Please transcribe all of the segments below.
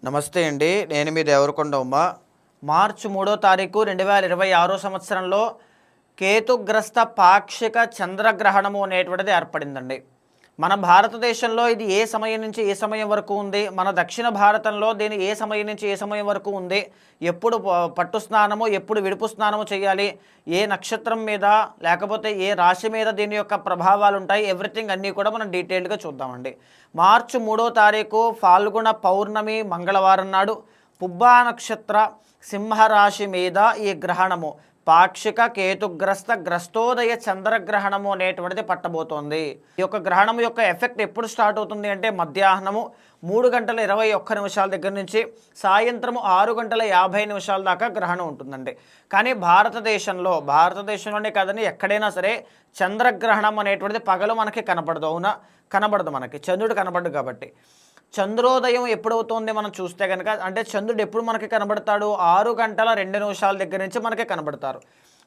నమస్తే అండి. నేను మీ దేవరకొండ ఉమ. మార్చి 3వ తారీఖు 2026 సంవత్సరంలో కేతుగ్రస్త పాక్షిక చంద్రగ్రహణము అనేటువంటిది ఏర్పడిందండి. మన భారతదేశంలో ఇది ఏ సమయం నుంచి ఏ సమయం వరకు ఉంది, మన దక్షిణ భారతంలో దీని ఏ సమయం నుంచి ఏ సమయం వరకు ఉంది, ఎప్పుడు పట్టు స్నానము ఎప్పుడు విడుపు స్నానము చేయాలి, ఏ నక్షత్రం మీద లేకపోతే ఏ రాశి మీద దీని యొక్క ప్రభావాలు ఉంటాయి, ఎవ్రీథింగ్ అన్నీ కూడా మనం డీటెయిల్డ్గా చూద్దామండి. మార్చి 3వ తారీఖు ఫాల్గుణ పౌర్ణమి మంగళవారం నాడు పుబ్బా నక్షత్ర సింహరాశి మీద ఈ గ్రహణము పాక్షిక కేతుగ్రస్త గ్రస్తోదయ చంద్రగ్రహణము అనేటువంటిది పట్టబోతోంది. ఈ యొక్క గ్రహణం యొక్క ఎఫెక్ట్ ఎప్పుడు స్టార్ట్ అవుతుంది అంటే మధ్యాహ్నము 3:21 దగ్గర నుంచి సాయంత్రము 6:50 దాకా గ్రహణం ఉంటుందండి. కానీ భారతదేశంలోనే కాదని ఎక్కడైనా సరే చంద్రగ్రహణం అనేటువంటిది పగలు మనకి కనపడదు. అవునా? కనబడదు. మనకి చంద్రుడు కనబడదు. కాబట్టి చంద్రోదయం ఎప్పుడవుతుంది మనం చూస్తే కనుక, అంటే చంద్రుడు ఎప్పుడు మనకి కనబడతాడు? 6:02 దగ్గర నుంచి మనకి కనబడతారు.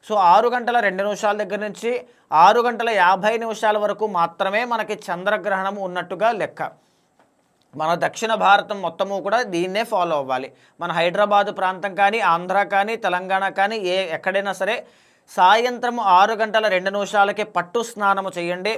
సో 6:02 దగ్గర నుంచి 6:50 వరకు మాత్రమే మనకి చంద్రగ్రహణం ఉన్నట్టుగా లెక్క. మన దక్షిణ భారతం మొత్తము కూడా దీన్నే ఫాలో అవ్వాలి. మన హైదరాబాదు ప్రాంతం కానీ, ఆంధ్ర కానీ, తెలంగాణ కానీ ఎక్కడైనా సరే సాయంత్రం 6:02 పట్టు స్నానము చేయండి.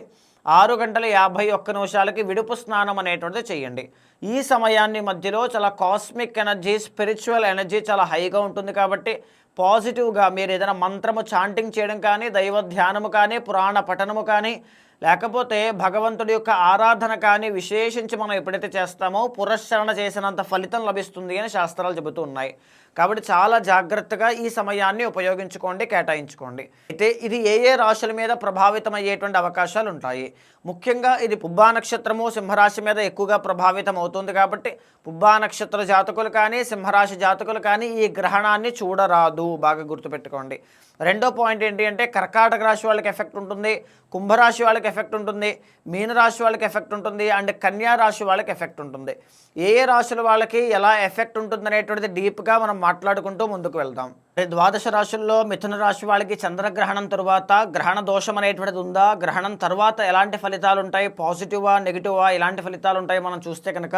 6:51 విడుపు స్నానం అనేటువంటిది చేయండి. ఈ సమయాన్ని మధ్యలో చాలా కాస్మిక్ ఎనర్జీ, స్పిరిచువల్ ఎనర్జీ చాలా హైగా ఉంటుంది. కాబట్టి పాజిటివ్గా మీరు ఏదైనా మంత్రము చాంటింగ్ చేయడం కానీ, దైవ ధ్యానము కానీ, పురాణ పఠనము కానీ, లేకపోతే భగవంతుడి యొక్క ఆరాధన కానీ విశేషించి మనం ఎప్పుడైతే చేస్తామో పురస్చరణ చేసినంత ఫలితం లభిస్తుంది అని శాస్త్రాలు చెబుతూ ఉన్నాయి. కాబట్టి చాలా జాగ్రత్తగా ఈ సమయాన్ని ఉపయోగించుకోండి, కేటాయించుకోండి. అయితే ఇది ఏ ఏ రాశుల మీద ప్రభావితం అయ్యేటువంటి అవకాశాలు ఉంటాయి? ముఖ్యంగా ఇది పుబ్బా నక్షత్రము సింహరాశి మీద ఎక్కువగా ప్రభావితం అవుతుంది. కాబట్టి పుబ్బా నక్షత్ర జాతకులు కానీ, సింహరాశి జాతకులు కానీ ఈ గ్రహణాన్ని చూడరాదు. బాగా గుర్తుపెట్టుకోండి. రెండో పాయింట్ ఏంటి అంటే కర్కాటక రాశి వాళ్ళకి ఎఫెక్ట్ ఉంటుంది, కుంభరాశి వాళ్ళకి ఎఫెక్ట్ ఉంటుంది, మీనరాశి వాళ్ళకి ఎఫెక్ట్ ఉంటుంది, అండ్ కన్యా రాశి వాళ్ళకి ఎఫెక్ట్ ఉంటుంది. ఏ ఏ రాశుల వాళ్ళకి ఎలా ఎఫెక్ట్ ఉంటుంది అనేటువంటిది డీప్గా మనం మాట్లాడుకుంటూ ముందుకు వెళ్దాం. ద్వాదశ రాశుల్లో మిథున రాశి వాళ్ళకి చంద్రగ్రహణం తరువాత గ్రహణ దోషం అనేటువంటిది ఉందా, గ్రహణం తర్వాత ఎలాంటి ఫలితాలు ఉంటాయి, పాజిటివా నెగిటివా ఎలాంటి ఫలితాలు ఉంటాయి మనం చూస్తే కనుక,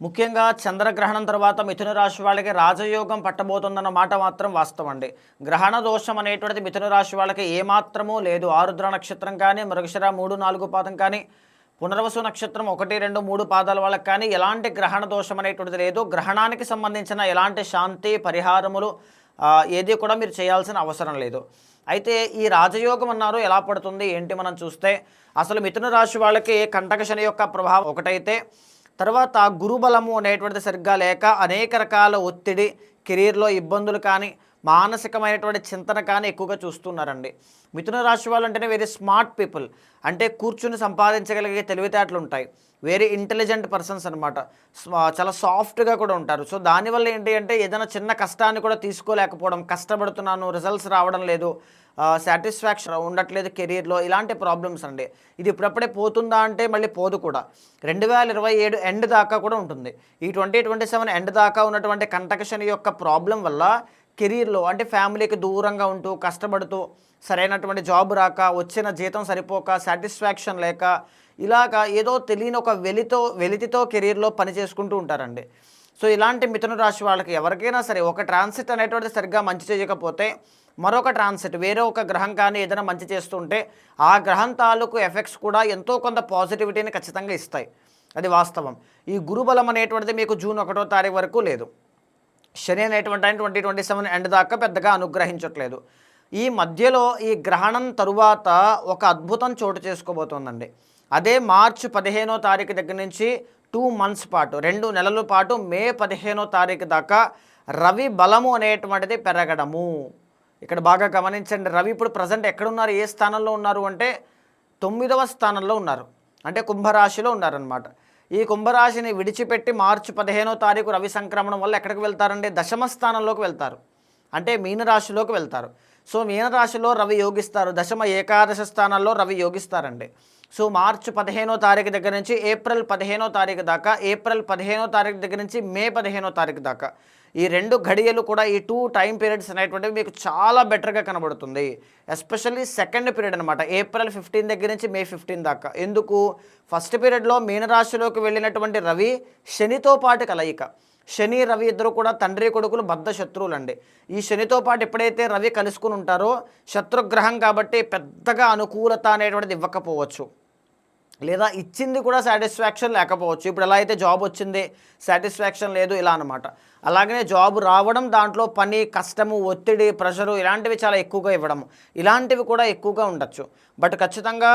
ముఖ్యంగా చంద్రగ్రహణం తర్వాత మిథున రాశి వాళ్ళకి రాజయోగం పట్టబోతుందన్న మాట మాత్రం వాస్తవం అండి. గ్రహణ దోషం అనేటువంటిది మిథున రాశి వాళ్ళకి ఏమాత్రమూ లేదు. ఆరుద్ర నక్షత్రం కానీ, మృగశిర 3-4 పాదం కానీ, పునర్వసు నక్షత్రం 1-2-3 పాదాల వాళ్ళకి కానీ ఎలాంటి గ్రహణ దోషం అనేటువంటిది లేదు. గ్రహణానికి సంబంధించిన ఎలాంటి శాంతి పరిహారములు ఏది కూడా మీరు చేయాల్సిన అవసరం లేదు. అయితే ఈ రాజయోగం అన్నారు ఎలా పడుతుంది ఏంటి మనం చూస్తే, అసలు మిథున రాశి వాళ్ళకి కంటక శని యొక్క ప్రభావం ఒకటైతే, తర్వాత గురుబలము అనేటువంటిది సరిగ్గా లేక అనేక రకాల ఒత్తిడి, కెరీర్లో ఇబ్బందులు కానీ, మానసికమైనటువంటి చింతన కానీ ఎక్కువగా చూస్తున్నారండి. మిథున రాశి వాళ్ళు అంటేనే వెరీ స్మార్ట్ పీపుల్, అంటే కూర్చుని సంపాదించగలిగే తెలివితేటలు ఉంటాయి. వెరీ ఇంటెలిజెంట్ పర్సన్స్ అనమాట. చాలా సాఫ్ట్గా కూడా ఉంటారు. సో దానివల్ల ఏంటి అంటే ఏదైనా చిన్న కష్టాన్ని కూడా తీసుకోలేకపోవడం, కష్టపడుతున్నాను రిజల్ట్స్ రావడం లేదు, సాటిస్ఫాక్షన్ ఉండట్లేదు కెరీర్లో, ఇలాంటి ప్రాబ్లమ్స్ అండి. ఇది ఇప్పుడప్పుడే పోతుందా అంటే మళ్ళీ పోదు కూడా. 2027 ఎండ్ దాకా కూడా ఉంటుంది. ఈ 2027 ఎండ్ దాకా ఉన్నటువంటి కంటక శని యొక్క ప్రాబ్లం వల్ల కెరీర్లో అంటే ఫ్యామిలీకి దూరంగా ఉంటూ కష్టపడుతూ సరైనటువంటి జాబ్ రాక, వచ్చిన జీతం సరిపోక, సాటిస్ఫాక్షన్ లేక, ఇలాగా ఏదో తెలియని ఒక వెలితితో కెరీర్లో పని చేసుకుంటూ ఉంటారండి. సో ఇలాంటి మిథున రాశి వాళ్ళకి ఎవరికైనా సరే ఒక ట్రాన్సిట్ అనేటువంటిది సరిగ్గా మంచి చేయకపోతే మరొక ట్రాన్సిట్ వేరే ఒక గ్రహం కానీ ఏదైనా మంచి చేస్తుంటే ఆ గ్రహం తాలూకు ఎఫెక్ట్స్ కూడా ఎంతో కొంత పాజిటివిటీని ఖచ్చితంగా ఇస్తాయి. అది వాస్తవం. ఈ గురుబలం అనేటువంటిది మీకు జూన్ 1వ తారీఖు వరకు లేదు. శని అనేటువంటి ఆయన 2027 ఎండ్ దాకా పెద్దగా అనుగ్రహించట్లేదు. ఈ మధ్యలో ఈ గ్రహణం తరువాత ఒక అద్భుతం చోటు చేసుకోబోతోందండి. అదే మార్చి 15వ తారీఖు దగ్గర నుంచి 2 months పాటు 2 నెలల పాటు మే 15వ తారీఖు దాకా రవి బలము అనేటువంటిది పెరగడము. ఇక్కడ బాగా గమనించండి. రవి ఇప్పుడు ప్రజెంట్ ఎక్కడున్నారు, ఏ స్థానంలో ఉన్నారు అంటే 9వ స్థానంలో ఉన్నారు, అంటే కుంభరాశిలో ఉన్నారనమాట. ఈ కుంభరాశిని విడిచిపెట్టి మార్చి 15వ తారీఖు రవి సంక్రమణం వల్ల ఎక్కడికి వెళ్తారండి? దశమ స్థానంలోకి వెళ్తారు, అంటే మీనరాశిలోకి వెళ్తారు. సో మీనరాశిలో రవి యోగిస్తారు, దశమ ఏకాదశ స్థానాల్లో రవి యోగిస్తారండి. సో మార్చి 15వ తారీఖు దగ్గర నుంచి ఏప్రిల్ 15వ తారీఖు దాకా, ఏప్రిల్ 15వ తారీఖు దగ్గర నుంచి మే 15వ తారీఖు దాకా ఈ 2 ఘడియలు కూడా, ఈ 2 టైం పీరియడ్స్ అనేటువంటివి మీకు చాలా బెటర్గా కనబడుతుంది. ఎస్పెషల్లీ సెకండ్ పీరియడ్ అనమాట, ఏప్రిల్ 15 దగ్గర నుంచి మే 15 దాకా. ఎందుకు? ఫస్ట్ పీరియడ్లో మీనరాశిలోకి వెళ్ళినటువంటి రవి శనితో పాటు కలయిక, శని రవి ఇద్దరు కూడా తండ్రి కొడుకులు బద్ధ శత్రువులండి. ఈ శనితో పాటు ఎప్పుడైతే రవి కలుసుకుని ఉంటారో శత్రుగ్రహం కాబట్టి పెద్దగా అనుకూలత అనేటువంటిది ఇవ్వకపోవచ్చు, లేదా ఇచ్చింది కూడా సాటిస్ఫాక్షన్ లేకపోవచ్చు. ఇప్పుడు ఎలా అయితే జాబ్ వచ్చింది సాటిస్ఫాక్షన్ లేదు ఇలా అనమాట. అలాగనే జాబ్ రావడం, దాంట్లో పని కష్టము, ఒత్తిడి, ప్రెషరు ఇలాంటివి చాలా ఎక్కువగా ఇవ్వడం, ఇలాంటివి కూడా ఎక్కువగా ఉండొచ్చు. బట్ ఖచ్చితంగా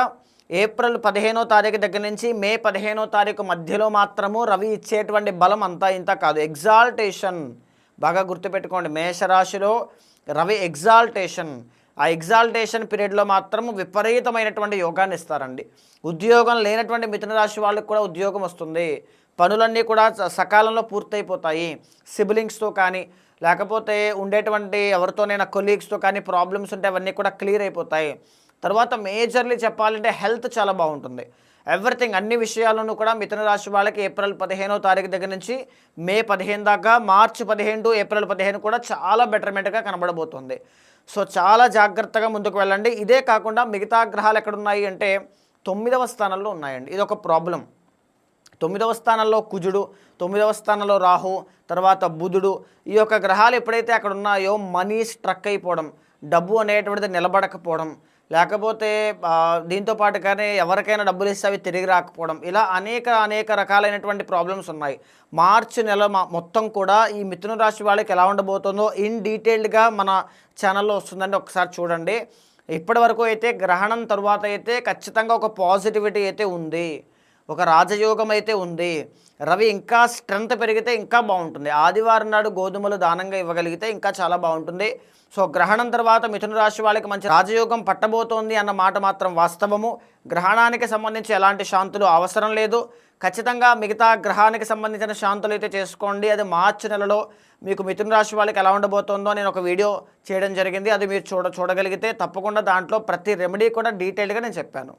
ఏప్రిల్ 15వ తారీఖు దగ్గర నుంచి మే 15వ తారీఖు మధ్యలో మాత్రము రవి ఇచ్చేటువంటి బలం అంతా ఇంత కాదు. ఎగ్జాల్టేషన్ బాగా గుర్తుపెట్టుకోండి. మేషరాశిలో రవి ఎగ్జాల్టేషన్, ఆ ఎగ్జాల్టేషన్ పీరియడ్లో మాత్రం విపరీతమైనటువంటి యోగాన్ని ఇస్తారండి. ఉద్యోగం లేనటువంటి మిథున రాశి వాళ్ళకి కూడా ఉద్యోగం వస్తుంది. పనులన్నీ కూడా సకాలంలో పూర్తయిపోతాయి. సిబ్లింగ్స్తో కానీ లేకపోతే ఉండేటువంటి ఎవరితోనైనా కొలీగ్స్తో కానీ ప్రాబ్లమ్స్ ఉంటే అవన్నీ కూడా క్లియర్ అయిపోతాయి. తర్వాత మేజర్లీ చెప్పాలంటే హెల్త్ చాలా బాగుంటుంది. ఎవ్రీథింగ్ అన్ని విషయాలను కూడా మిథున రాశి వాళ్ళకి ఏప్రిల్ 15వ తారీఖు దగ్గర నుంచి మే 15 దాకా, మార్చి 15 టు ఏప్రిల్ 15 కూడా చాలా బెటర్మెంట్గా కనబడబోతుంది. సో చాలా జాగ్రత్తగా ముందుకు వెళ్ళండి. ఇదే కాకుండా మిగతా గ్రహాలు ఎక్కడున్నాయి అంటే 9వ స్థానంలో ఉన్నాయండి. ఇది ఒక ప్రాబ్లం. 9వ స్థానంలో కుజుడు, 9వ స్థానంలో రాహు, తర్వాత బుధుడు, ఈ యొక్క గ్రహాలు ఎప్పుడైతే అక్కడ ఉన్నాయో మనీ స్ట్రక్ అయిపోవడం, డబ్బు అనేటువంటిది నిలబడకపోవడం, లేకపోతే దీంతో పాటుగానే ఎవరికైనా డబ్బులు ఇస్తే అవి తిరిగి రాకపోవడం, ఇలా అనేక రకాలైనటువంటి ప్రాబ్లమ్స్ ఉన్నాయి. మార్చి నెల మొత్తం కూడా ఈ మిథున రాశి వాళ్ళకి ఎలా ఉండబోతుందో ఇన్ డీటెయిల్డ్గా మన ఛానల్లో వస్తుందండి, ఒకసారి చూడండి. ఇప్పటి వరకు అయితే గ్రహణం తరువాత అయితే ఖచ్చితంగా ఒక పాజిటివిటీ అయితే ఉంది, ఒక రాజయోగం అయితే ఉంది. రవి ఇంకా స్ట్రెంత్ పెరిగితే ఇంకా బాగుంటుంది. ఆదివారం నాడు గోధుమలు దానంగా ఇవ్వగలిగితే ఇంకా చాలా బాగుంటుంది. సో గ్రహణం తర్వాత మిథున రాశి వాళ్ళకి మంచి రాజయోగం పట్టబోతోంది అన్న మాట మాత్రం వాస్తవము. గ్రహణానికి సంబంధించి ఎలాంటి శాంతులు అవసరం లేదు. ఖచ్చితంగా మిగతా గ్రహానికి సంబంధించిన శాంతులు అయితే చేసుకోండి. అది మార్చి నెలలో మీకు మిథున రాశి వాళ్ళకి ఎలా ఉండబోతుందో నేను ఒక వీడియో చేయడం జరిగింది. అది మీరు చూడగలిగితే తప్పకుండా దాంట్లో ప్రతి రెమెడీ కూడా డీటెయిల్గా నేను చెప్పాను.